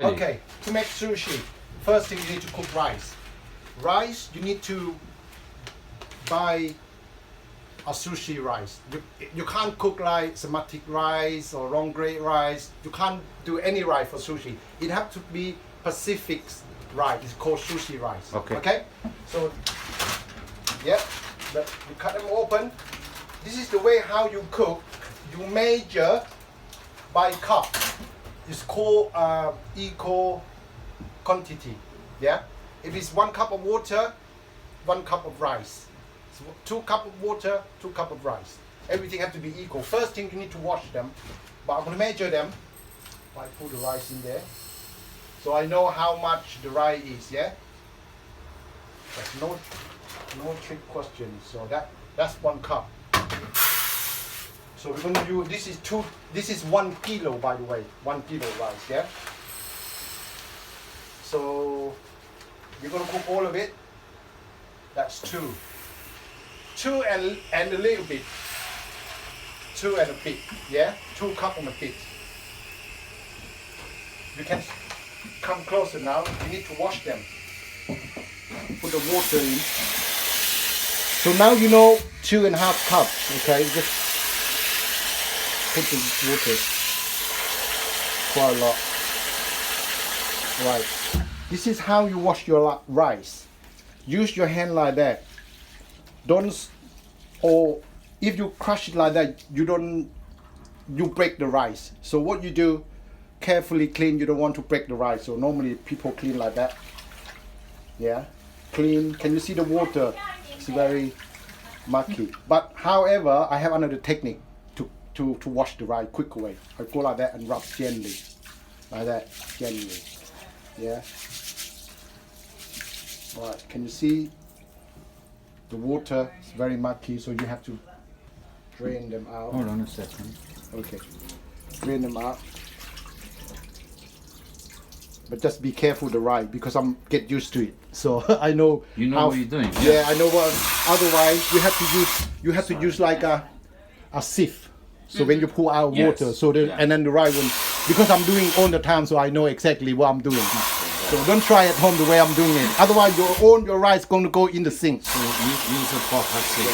Okay, to make sushi, first thing you need to cook rice. Rice, you need to buy a sushi rice. You can't cook like Sematic rice or long grade rice. You can't do any rice for sushi. It has to be Pacific rice. It's called sushi rice. Okay? So, yeah, you cut them open. This is the way how you cook. You measure by cup. It's called equal quantity. Yeah? If it's 1 cup of water, 1 cup of rice. 2 cups of water, 2 cups of rice. Everything has to be equal. First thing, you need to wash them. But I'm going to measure them. I put the rice in there. So I know how much the rice is, yeah? There's no trick question. So that's 1 cup. So we're going to use, this is 1 kilo, by the way. 1 kilo rice, yeah? So you're going to cook all of it. That's 2. 2 and a little bit. 2 and a bit, yeah? 2 cups and a bit. You can come closer now. You need to wash them. Put the water in. So now you know 2.5 cups, okay? Just put the water. Quite a lot. Right. This is how you wash your rice. Use your hand like that. Or if you crush it like that, you break the rice. So what you do, carefully clean. You don't want to break the rice. So normally people clean like that. Yeah, clean. Can you see the water? It's very murky. But however, I have another technique to wash the rice quick way. I go like that and rub gently, like that, gently. Yeah. All right. Can you see? The water is very murky, so you have to drain them out. Hold on a second. Okay. Drain them out. But just be careful the rice, because I'm get used to it. So I know. You know what you're doing. Yeah, I know what. Otherwise, you have to use like a sieve. So when you pour out water, so and then the rice will. Because I'm doing all the time, so I know exactly what I'm doing. So don't try at home the way I'm doing it. Otherwise, your rice going to go in the sink. So use a proper sink.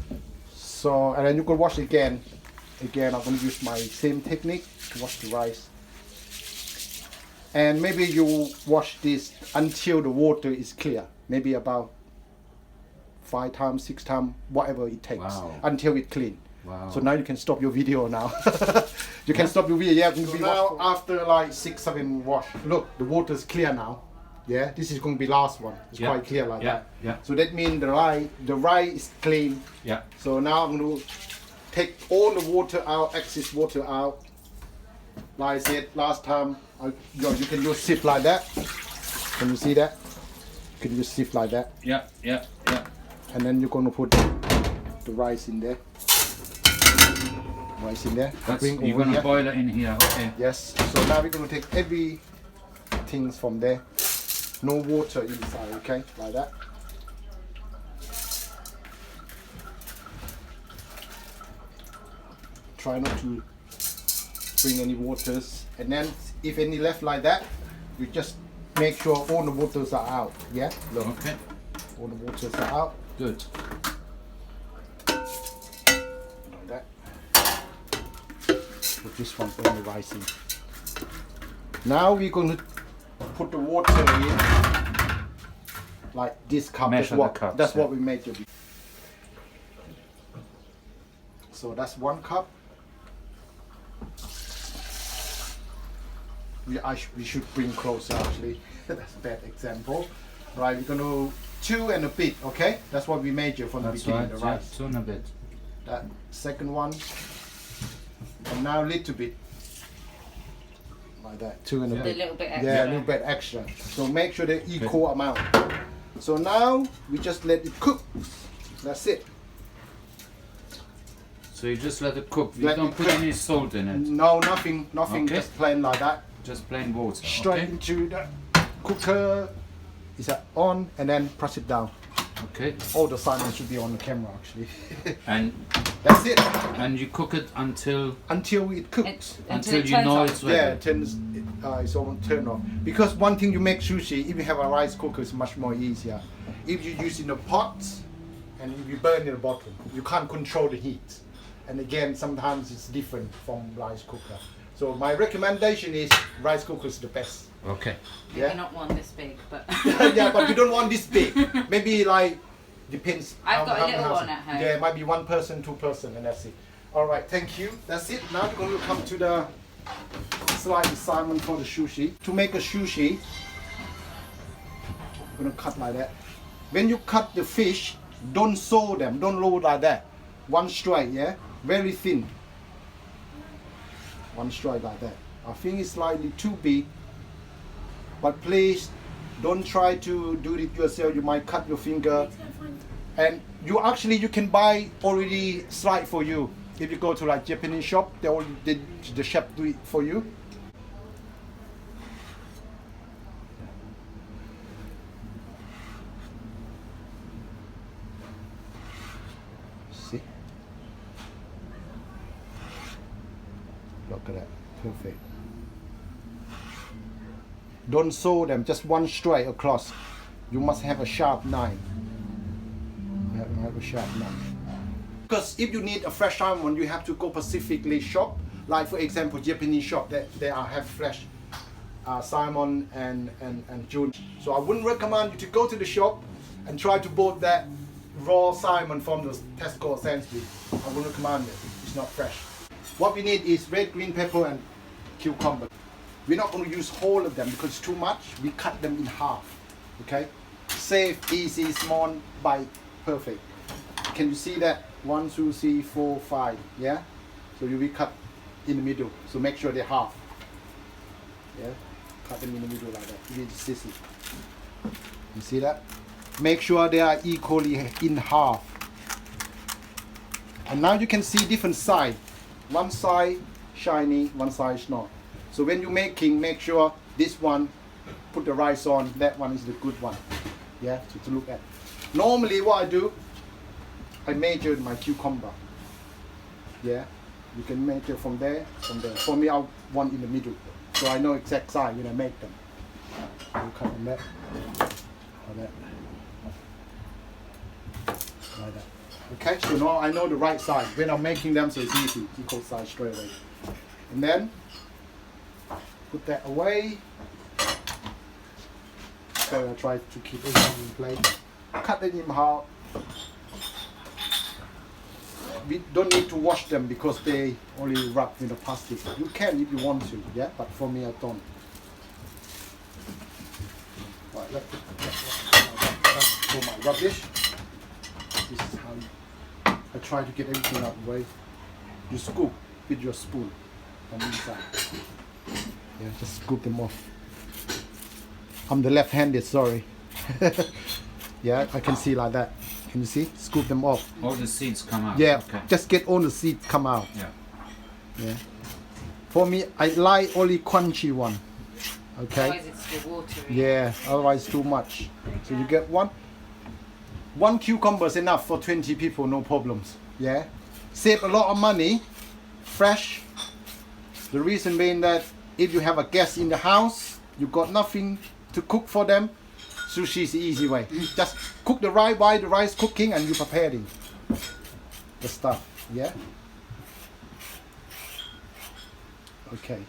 Yeah. So and then you can wash again. Again, I'm going to use my same technique to wash the rice. And maybe you wash this until the water is clear. Maybe about 5 times, 6 times, whatever it takes, until it's clean. Wow. So now you can stop your video now. You can stop your video. Yeah. So now after like 6, 7 wash, look, the water is clear now. Yeah. This is going to be last one. It's quite clear like that. Yeah. So that means the rice is clean. Yeah. So now I'm going to take all the water out, excess water out. Like I said last time, you can use sieve like that. Can you see that? You can use sieve like that. Yeah. And then you're going to put the rice in there. Rice in there. You're going to boil it in here, okay? Yes. So now we're going to take everything from there. No water inside, okay? Like that. Try not to bring any waters. And then if any left like that, you just make sure all the waters are out. Yeah? Look. Okay. All the waters are out. Good. Like that. Put this one on the rice in. Now we're going to put the water in like this cup. Measure the cups, that's what we measured. So that's 1 cup. We should bring closer actually. That's a bad example. Right, we're going to 2 and a bit, okay? That's what we measure from the beginning, the rice. 2 and a bit. That second one. And now a little bit. Like that, 2 and a bit. A little bit extra. Yeah, a little bit extra. So make sure they're equal amount. So now we just let it cook. That's it. So you just let it cook. You don't put any salt in it. No, nothing, Okay. just plain like that. Just plain water. Straight Okay. into the cooker. Is that on? And then press it down. Okay. All the silence should be on the camera actually. And That's it. And you cook it until Until it cooks. until it you turns know off. it's Yeah, ready. it's almost turned off. Because one thing you make sushi, if you have a rice cooker, it's much more easier. If you use in a pot and if you burn in the bottom, you can't control the heat. And again, sometimes it's different from rice cooker. So my recommendation is rice cooker is the best. Okay. Maybe Yeah. not one this big, but Yeah, but you don't want this big. Maybe like depends. I've got a many little houses. one at home. Yeah, it might be 1 person, 2 person, and that's it. All right, thank you. That's it. Now we're going to come to the slide assignment for the sushi. To make a sushi, we're going to cut like that. When you cut the fish, don't sew them. Don't roll like that. One straight, yeah, very thin. One straight like that. I think it's slightly too big. But please don't try to do it yourself. You might cut your finger. And you can buy already slide for you. If you go to like Japanese shop, they already did, the chef do it for you. See? Look at that. Perfect. Don't sew them, just one straight across. You must have a sharp knife. Have a sharp knife. Because if you need a fresh salmon, you have to go specifically shop. Like for example, Japanese shop that they have fresh salmon and June. So I wouldn't recommend you to go to the shop and try to board that raw salmon from the Tesco or Sainsbury's. I wouldn't recommend it. It's not fresh. What we need is red, green pepper and cucumber. We're not going to use whole of them because it's too much. We cut them in half. Okay? Safe, easy, small bite, perfect. Can you see that? 1, 2, 3, 4, 5. Yeah? So you will cut in the middle. So make sure they're half. Yeah? Cut them in the middle like that. You need to slice it. You see that? Make sure they are equally in half. And now you can see different side. One side shiny, one side is not. So when you're making, make sure this one, put the rice on, that one is the good one. Yeah, so to look at. Normally what I do, I measure my cucumber. Yeah, you can measure from there, from there. For me, I want in the middle. So I know exact size when I make them. You cut them that, like that. Like that. Okay, so now I know the right size. When I'm making them, so it's easy, equal size straight away. And then, put that away. So I try to keep everything in place. Cut them in half. We don't need to wash them because they only wrapped in the plastic. You can if you want to, yeah, but for me I don't. Right, let's for my rubbish. This is how I try to get everything out of the way. You scoop with your spoon from inside. Yeah, just scoop them off. I'm the left-handed, sorry. Yeah, I can see like that. Can you see? Scoop them off. All the seeds come out. Yeah, Okay. just get all the seeds come out. Yeah. Yeah. For me, I like only crunchy one. Okay. otherwise it's too watery. Yeah, otherwise too much. So you get one. One cucumber is enough for 20 people, no problems. Yeah. Save a lot of money. Fresh. The reason being that if you have a guest in the house, you got nothing to cook for them. Sushi is the easy way. Just cook the rice while the rice cooking and you preparing the stuff. Yeah. Okay.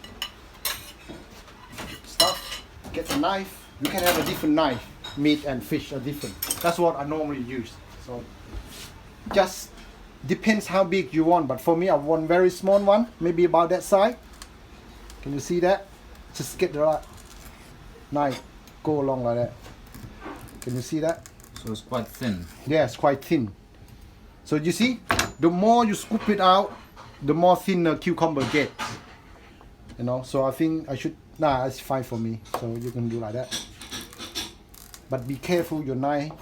Stuff. Get the knife. You can have a different knife. Meat and fish are different. That's what I normally use. So just depends how big you want. But for me, I want very small one, maybe about that size. Can you see that? Just get the right knife. Go along like that. Can you see that? So it's quite thin. Yeah, it's quite thin. So you see, the more you scoop it out, the more thin the cucumber gets. You know, so I think I should, nah, it's fine for me. So you can do like that. But be careful your knife.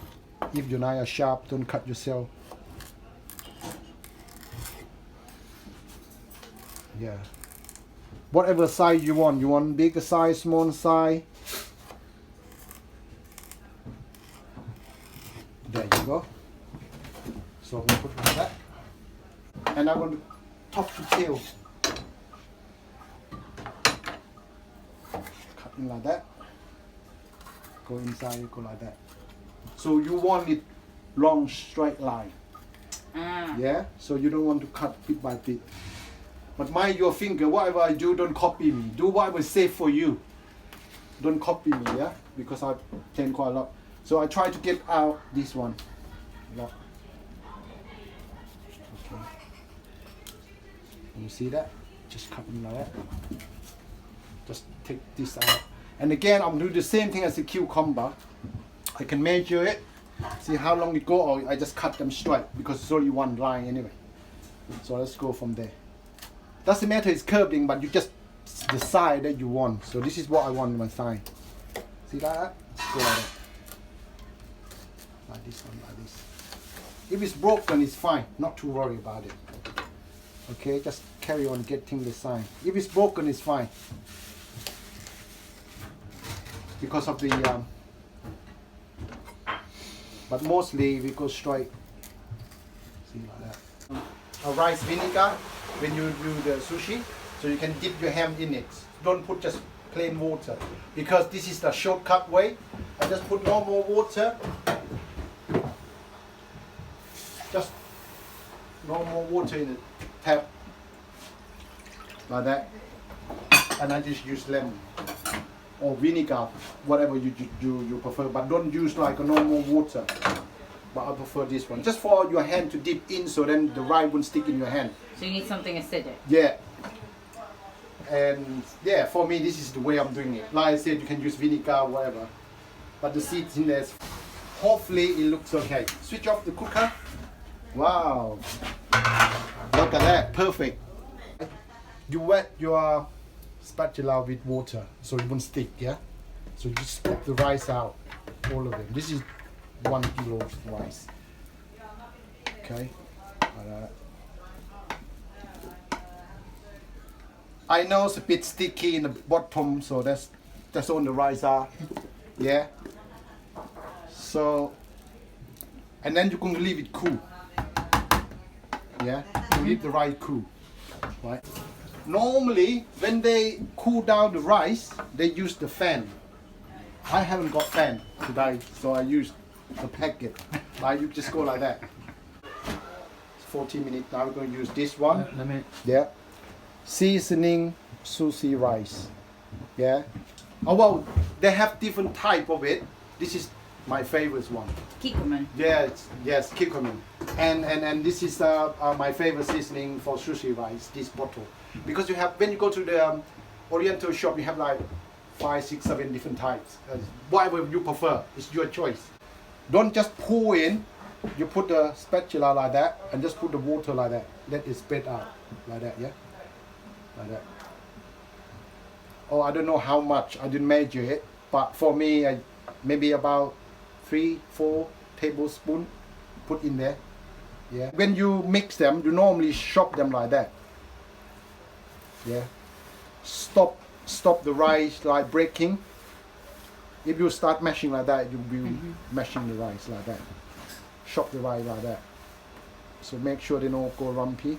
If your knife is sharp, don't cut yourself. Yeah. Whatever size you want bigger size, small size. There you go. So I'm going to put it like that. And I want top to tail. Cut in like that. Go inside, go like that. So you want it long straight line. Yeah, so you don't want to cut bit by bit. But mind your finger, whatever I do, don't copy me. Do whatever is safe for you. Don't copy me, yeah? Because I tend quite a lot. So I try to get out this one. Lock. Okay. You see that? Just cut in like that. Just take this out. And again, I'm doing the same thing as the cucumber. I can measure it. See how long it go, or I just cut them straight because it's only one line anyway. So let's go from there. Doesn't matter it's curving, but you just decide that you want. So this is what I want on my side. See that? Let's go like that. Like this one, like this. If it's broken, it's fine. Not to worry about it. Okay, just carry on getting the sign. If it's broken, it's fine. Because of the but mostly we go straight. See like that. A rice vinegar when you do the sushi, so you can dip your hand in it. Don't put just plain water, because this is the shortcut way. I just put no more water. Just no more water in the tap like that, and I just use lemon or vinegar, whatever you prefer, but don't use like a normal water. But I prefer this one, just for your hand to dip in, so then the rice won't stick in your hand. So you need something acidic. Yeah. And yeah, for me this is the way I'm doing it. Like I said, you can use vinegar, whatever. But the seeds in there, hopefully it looks okay. Switch off the cooker. Wow. Look at that, perfect. You wet your spatula with water so it won't stick, yeah? So you just scoop the rice out, all of them. This is 1 kilo of rice. Okay, like that. I know it's a bit sticky in the bottom, so that's all the rice are. Yeah. So, and then you can leave it cool. Yeah, you leave the rice cool, right? Normally, when they cool down the rice, they use the fan. I haven't got fan today, so I use the packet. Like you just go like that. It's 40 minutes. Now we're going to use this one. Let me. Yeah. Seasoning sushi rice. Yeah. Oh well, they have different type of it. This is my favorite one. Kikkoman. Yes, yes, kikkoman. And this is my favorite seasoning for sushi rice. This bottle, because you have, when you go to the Oriental shop, you have like 5, 6, 7 different types. Whatever you prefer, it's your choice. Don't just pour in. You put the spatula like that, and just put the water like that. Let it spread out like that. Yeah, like that. Oh, I don't know how much. I didn't measure it, but for me, maybe about 3, 4 tablespoons put in there. Yeah. When you mix them, you normally chop them like that. Yeah. Stop the rice like breaking. If you start mashing like that, you'll be mashing the rice like that. Chop the rice like that. So make sure they don't go lumpy.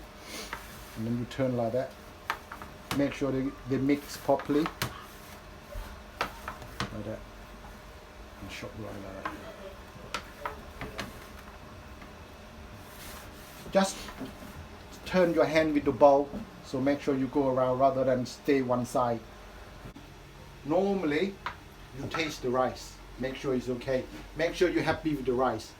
And then you turn like that. Make sure they mix properly. Like that. And chop the rice like that. Just turn your hand with the bowl, so make sure you go around rather than stay one side. Normally, you taste the rice. Make sure it's okay. Make sure you're happy with the rice.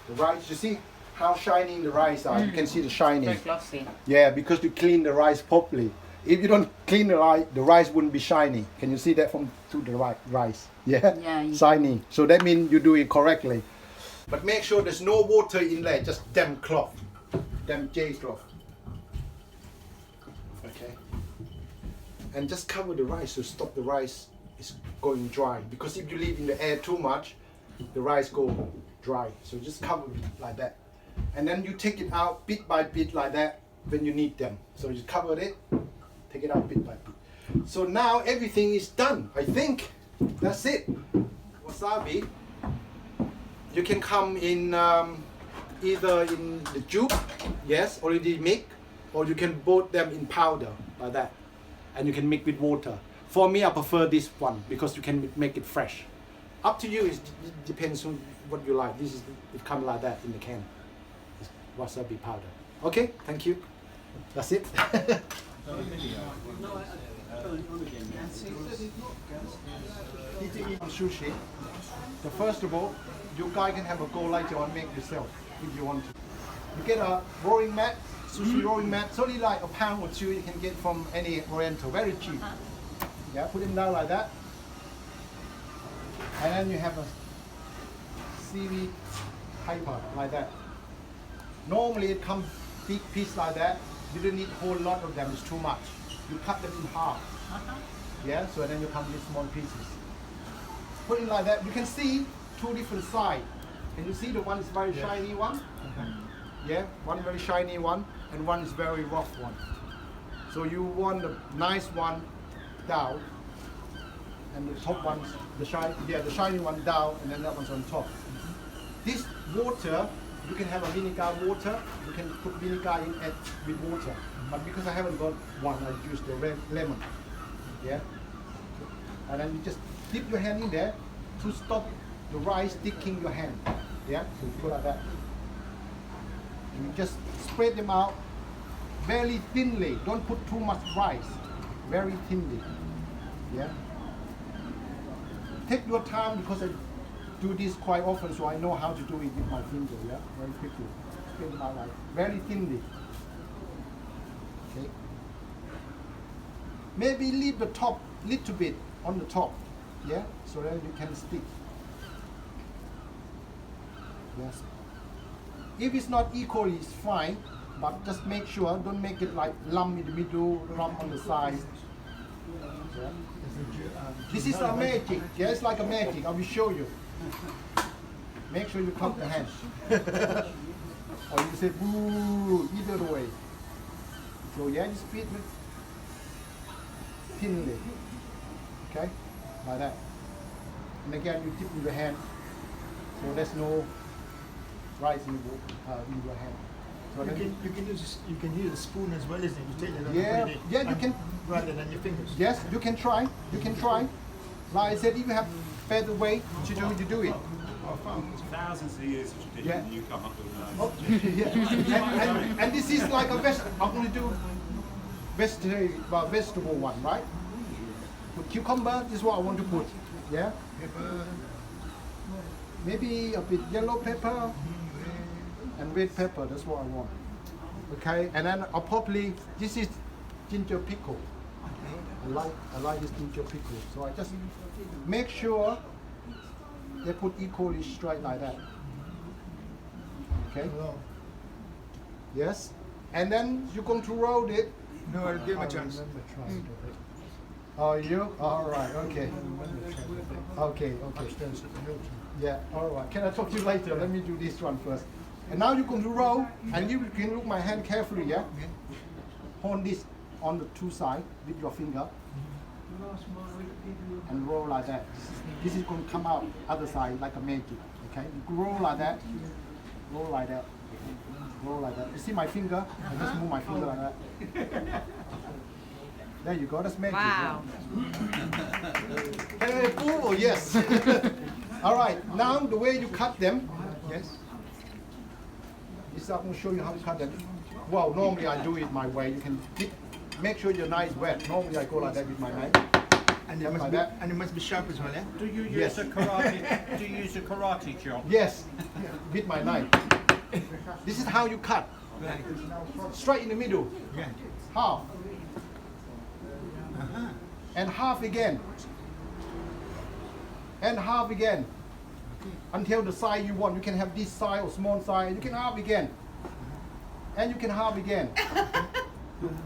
The rice, you see how shiny the rice are? You can see the shiny. Very glossy. Yeah, because you clean the rice properly. If you don't clean the rice wouldn't be shiny. Can you see that from to the rice? Yeah, Yeah. shiny. So that means you do it correctly. But make sure there's no water in there, just damp cloth, damp J cloth. Okay. And just cover the rice to stop the rice is going dry. Because if you leave in the air too much, the rice go dry. So just cover it like that. And then you take it out bit by bit like that when you need them. So you cover it, take it out bit by bit. So now everything is done, I think. That's it. Wasabi. You can come in either in the tube, yes, already mixed, or you can both them in powder like that, and you can mix with water. For me, I prefer this one because you can make it fresh. Up to you. It depends on what you like. This is it comes like that in the can. It's wasabi powder. Okay, thank you. That's it. Eating sushi. So first of all, you guys can have a go later on, make yourself if you want to. You get a rolling mat, sushi rolling mat. It's only like £1 or £2 you can get from any Oriental, very cheap. Yeah, put them down like that. And then you have a seaweed paper like that. Normally it comes big piece like that. You don't need a whole lot of them, it's too much. You cut them in half. Yeah, so then you come with small pieces. Put it like that. You can see two different sides. Can you see the one is very shiny one? Yeah, one very shiny one and one is very rough one. So you want the nice one down and the top one's the shiny one down and then that one's on top. This water, you can have a vinegar water, you can put vinegar in it with water. But because I haven't got one, I use the lemon. Yeah? And then you just dip your hand in there to stop the rice sticking your hand. Yeah? So you go like that. And you just spread them out very thinly. Don't put too much rice. Very thinly. Yeah? Take your time because I do this quite often, so I know how to do it with my finger. Yeah? Very quickly. Spread them out like very thinly. Okay. Maybe leave the top little bit on the top, yeah, so that you can stick. Yes. If it's not equally, it's fine, but just make sure don't make it like lump in the middle, lump on the side. Yeah. This is a magic. Yeah, it's like a magic. I will show you. Make sure you clap the hand. Or you say boo, either way. So yeah, just feed it thinly, okay, like that. And again, you dip in your hand, so there's no rice in your hand. So you can use a spoon as well, isn't it? You take it yeah, you can rather than your fingers. Yes, you can try. You can try. Like I said, if you have better way to do, you do it. Thousands of years of tradition, Yeah. you come up with Oh, yeah. And this is like a I'm going to do vegetable one, right? Put cucumber, this is what I want to put. Yeah? Maybe a bit yellow pepper and red pepper, that's what I want. Okay, and then I'll probably, this is ginger pickle. I like this ginger pickle. So I just make sure they put equally straight like that. Okay? Yes? And then you're going to roll it. No, I'll give him a chance. Oh, you? All right, okay. Okay. Yeah, all right. Can I talk to you later? Let me do this one first. And now you're going to roll, and you can look my hand carefully, yeah? Hold this on the two sides with your finger. And roll like that. This is going to come out other side like a magic, okay? You roll like that. Roll like that. Roll like that. You see my finger? I just move my finger like that. There you go, that's magic. Wow. Hey, oh, yes. All right, now the way you cut them, yes. This I'm going to show you how to cut them. Well, normally I do it my way. You can make sure your knife is wet. Normally I go like that with my knife. And it must be sharp as well, yeah? Do you use Yes. a karate? Do you use a karate chop? Yes, with my knife. This is how you cut. Straight in the middle. Yeah. Half. And half again. And half again. Until the size you want. You can have this size or small size. You can half again. And you can half again.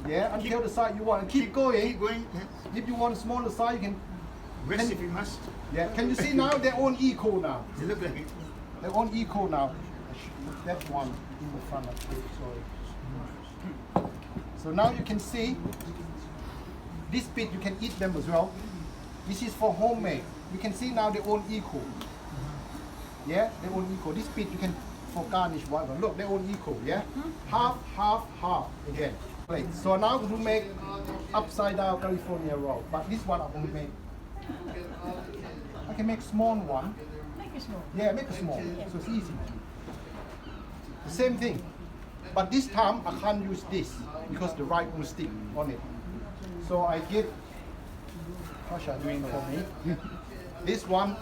Yeah, until the size you want. And keep going. Keep going. Yeah. If you want a smaller size, you can. Rest if you must. Yeah, can you see now they're on equal now? They look like it. They're on equal now. I should put that one in the front of it, sorry. So now you can see this bit you can eat them as well. This is for homemade. You can see now they're all equal. Yeah, they're all equal. This bit you can for garnish, whatever. Look, they're all equal, yeah? Half, half, half again. Plate. So now I'm going to make upside down California roll. But this one I'm going to make. I can make small one. Make it small. Yeah, make a small. So it's easy. The same thing. But this time I can't use this because the rice will stick on it. So I get Tasha doing for me. This one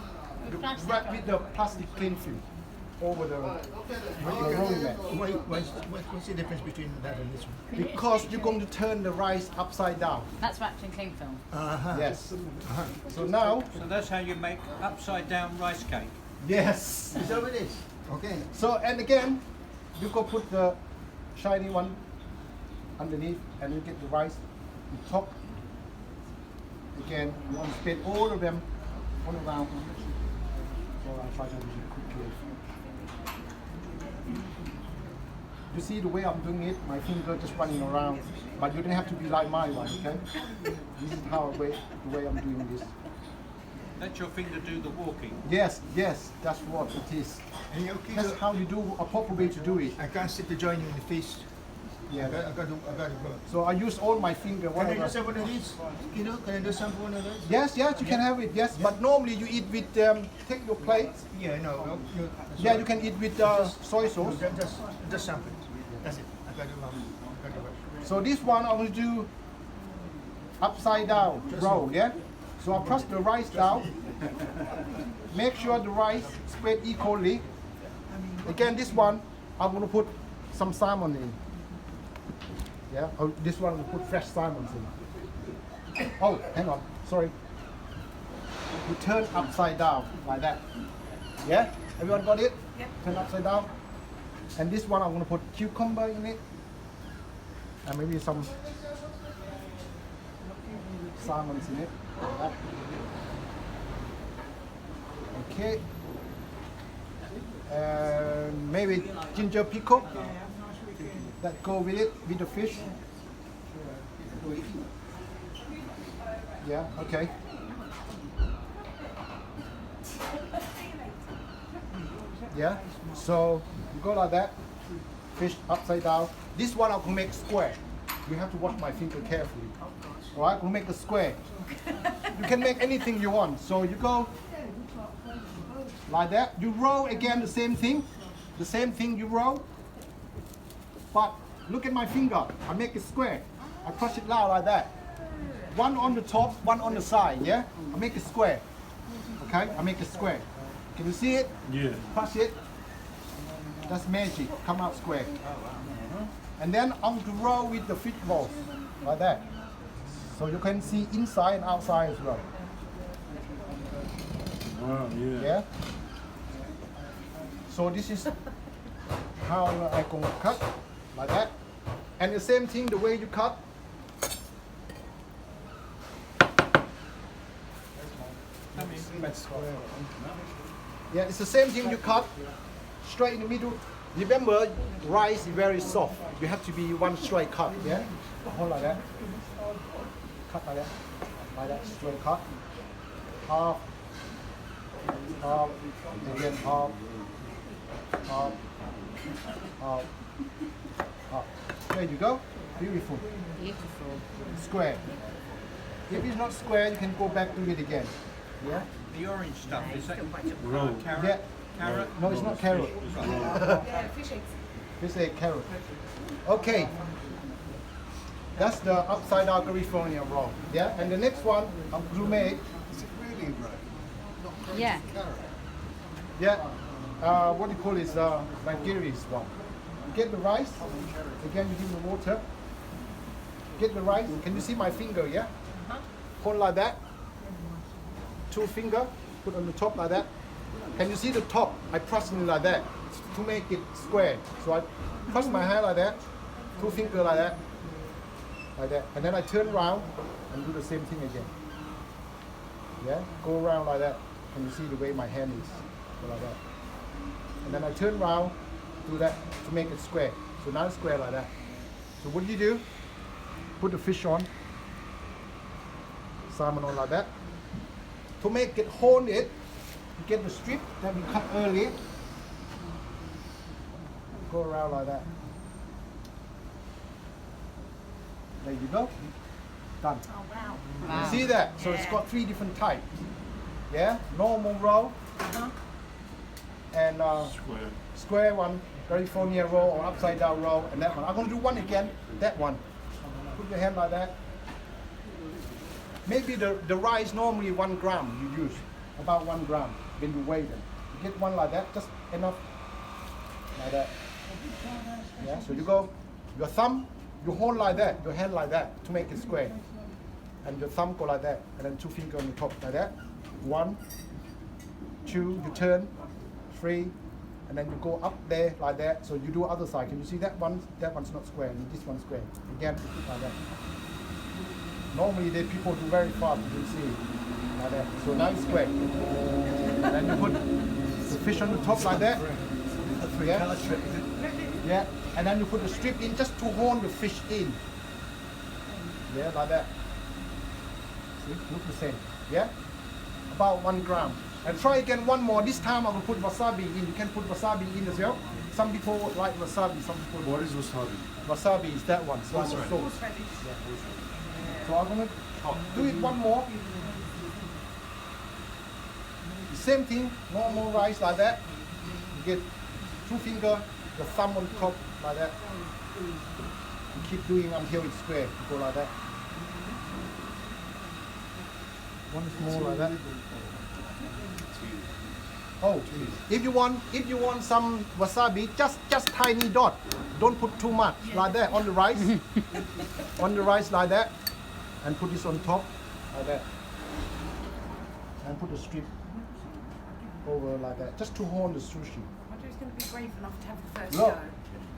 wrap with the plastic cling film over the rolling mat. What's the difference between that and this one? Because you're going to turn the rice upside down. That's wrapped in cling film. Yes. So now, So that's how you make upside down rice cake. yes. Is that what it is? Okay. So and again, you go put the shiny one underneath, and you get the rice on top. Again, you want to spread all of them all around. So I'll try to do it quickly. You see the way I'm doing it, my finger just running around. But you don't have to be like my one, okay? This is how the way I'm doing this. Let your finger do the walking. Yes, yes, that's what it is. And you okay? That's how you do a proper way to do it. I can't sit to join you in the feast. Yeah. I got to go. So I use all my finger. Can I Whatever. do some one of these? You know, can I do some one of those? Yes, yes, you can have it. Yes, but normally you eat with take your plate. Yeah, no. Yeah, you can eat with soy sauce. Just sample. That's it. I got to So this one I'm going to do upside down roll. Yeah. So I press the rice down. Make sure the rice spread equally. Again, this one I'm going to put some salmon in. Yeah. Oh, this one I'm going to put fresh salmon in. Oh, hang on. Sorry. You turn upside down like that. Yeah? Everyone got it? Yep. Turn upside down. And this one I'm going to put cucumber in it. And maybe some salmons in it. Like that. Okay. And maybe ginger pickle. That go with it, with the fish. Yeah, okay. Yeah, so you go like that, fish upside down. This one I can make square. You have to watch my finger carefully. Alright, we'll make a square. You can make anything you want. So you go like that. You roll again the same thing. The same thing you roll. But look at my finger. I make it square. I crush it loud like that. One on the top, one on the side, yeah? I make it square. Okay? I make it square. Can you see it? Yeah. Crush it. That's magic. Come out square. And then I'm to roll with the fish balls. Like that. So you can see inside and outside as well. Wow, yeah. Yeah? So this is how I can cut. Like that. And the same thing, the way you cut. Yeah, it's the same thing you cut straight in the middle. Remember, rice is very soft. You have to be one straight cut, yeah? Hold like that. Cut like that, straight cut. Half, half, again half, half, half, half. There you go. Beautiful. Beautiful. Square. If it's not square, you can go back to it again. Yeah? The orange stuff, is that Roll. carrot? Yeah. Carrot? No, it's not carrot. Yeah, fish eggs. This is carrot. Okay. That's the upside down California roll. Yeah? And the next one I'm going to make. Yeah. Yeah. What do you call it? Nigeria's one. Get the rice. Again, you give the water. Get the rice. Can you see my finger? Yeah? Hold like that. Two finger. Put on the top like that. Can you see the top? I press it like that to make it square. So I press my hand like that. Two finger like that. Like that. And then I turn around and do the same thing again. Yeah? Go around like that. Can you see the way my hand is? Go like that. And then I turn around, do that to make it square. So now it's square like that. So what do you do? Put the fish on. Salmon on like that. To make it hold it, you get the strip that we cut earlier. go around like that. There you go. Done. Oh, wow. Wow. See that? So it's got 3 different types. Yeah, normal roll Uh-huh. and Square. square one, California roll or upside down roll, and that one. I'm going to do one again. That one. Put your hand like that. Maybe the rice normally 1 gram you use, about 1 gram when you weigh them. You get one like that, just enough like that. Yeah. So you go, your thumb, you hold like that, your hand like that to make it square, and your thumb go like that, and then 2 fingers on the top like that. 1, 2, you turn, 3, and then you go up there like that. So you do other side. Can you see that one? That one's not square, and this one's square. Again, like that. Normally, the people do very fast. You can see like that. So now it's square. And then you put the fish on the top like that. Yeah. Yeah. And then you put the strip in just to hold the fish in. Yeah, like that. See, look the same. Yeah. About 1 gram. And try again one more. This time I will put wasabi in. You can put wasabi in as well. Some people like wasabi, some people don't. What is wasabi? Wasabi is that one. So, Horseradish. so I'm gonna do it one more. The same thing, normal rice like that. You get 2 fingers, the thumb on top like that. You keep doing until it's square. You go like that. Once more like that. Oh, if you want some wasabi, just tiny dot. Don't put too much like that on the rice. On the rice like that, and put this on top like that, and put a strip over like that, just to hold the sushi. I wonder who's going to be brave enough to have the first Look, go.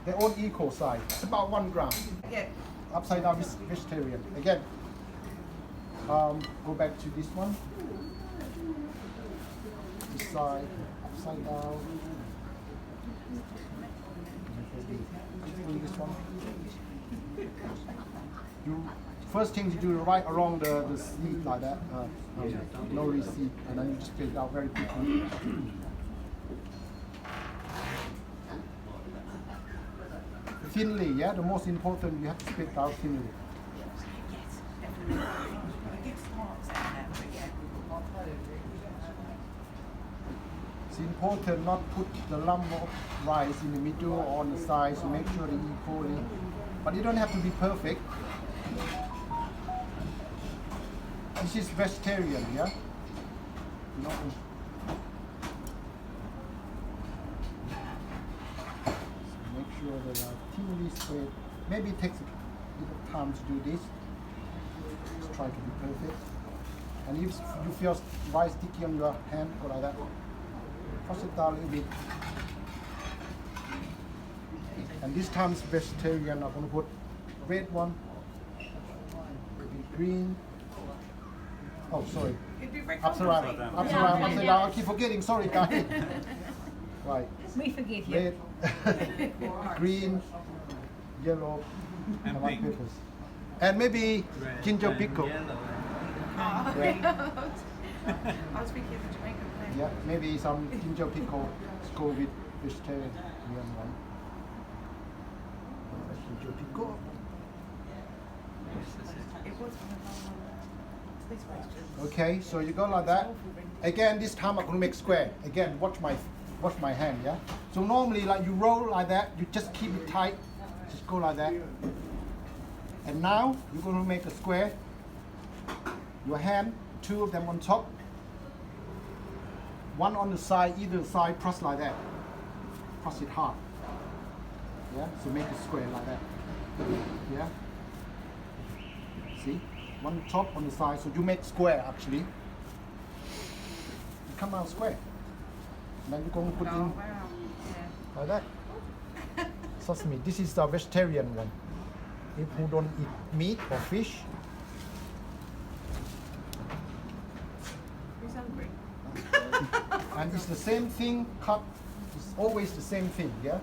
they're all equal size. It's about 1 gram. Yeah. Upside down vegetarian. Again, go back to this one. This side, upside down. This one. First thing you do, right along the seat like that. No receipt, and then you just take it out very quickly. Thinly, yeah. The most important, you have to split it out thinly. Yes, definitely. I get smarts out there, but yeah. It's important not put the lump of rice in the middle or on the side, so make sure they equally. But you don't have to be perfect. This is vegetarian, yeah? No. So make sure they are thinly spread. Maybe it takes a little time to do this. Just try to be perfect. And if you feel rice sticky on your hand, go like that. Push it down a little bit. And this time it's vegetarian. I'm going to put red one, maybe green. Oh, sorry. It'd be very Upside down. complicated. Upside down. I keep forgetting. Sorry, guys. Right. We forgive you. Red, green, yellow, And and white pink. peppers. And maybe ginger pickle. Oh, Yeah. I was thinking of the Jamaican place. Yeah, maybe some ginger pickle to go with vegetarian one. Ginger pickle. It was one of our this question. Okay, so you go like that. Again, this time I'm gonna make square. Again, watch my hand, yeah? So normally like you roll like that, you just keep it tight. Just go like that. And now you're gonna make a square. Your hand, 2 of them on top. 1 on the side, either side, press like that. Press it hard. Yeah, so make a square like that. Yeah. See? 1 top on the side, so you make square actually. You come out square. And then you're going to put Oh, in wow. Yeah. like that. Sesame. This is the vegetarian one. If who don't eat meat or fish. Who's hungry? And it's the same thing, cut, it's always the same thing, yeah?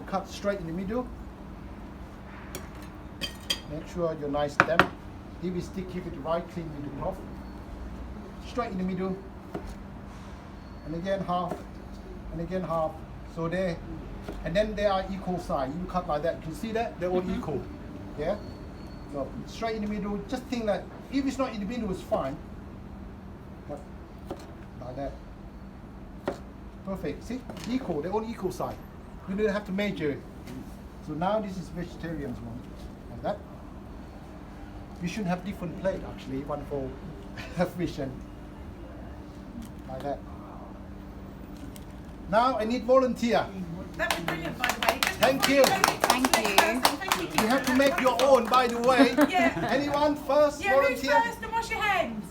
Cut straight in the middle. Make sure you're nice damp. If it's sticky, keep it right clean with the cloth. Straight in the middle. And again half, and again half. So they and then they are equal size. You cut like that. You see that? They're all equal. Yeah. So straight in the middle. Just think that if it's not in the middle, it's fine. But like that. Perfect. See? Equal. They're all equal size. You don't have to measure it. So now this is vegetarian's one. Like that. You should have different plate actually. One for fish and like that. Now I need volunteer. That was brilliant, by the way. Just Thank before you. go next Thank person, you. thank you. You have to make your own, by the way. Yeah. Anyone first? Yeah, who's volunteer? first and wash your hands?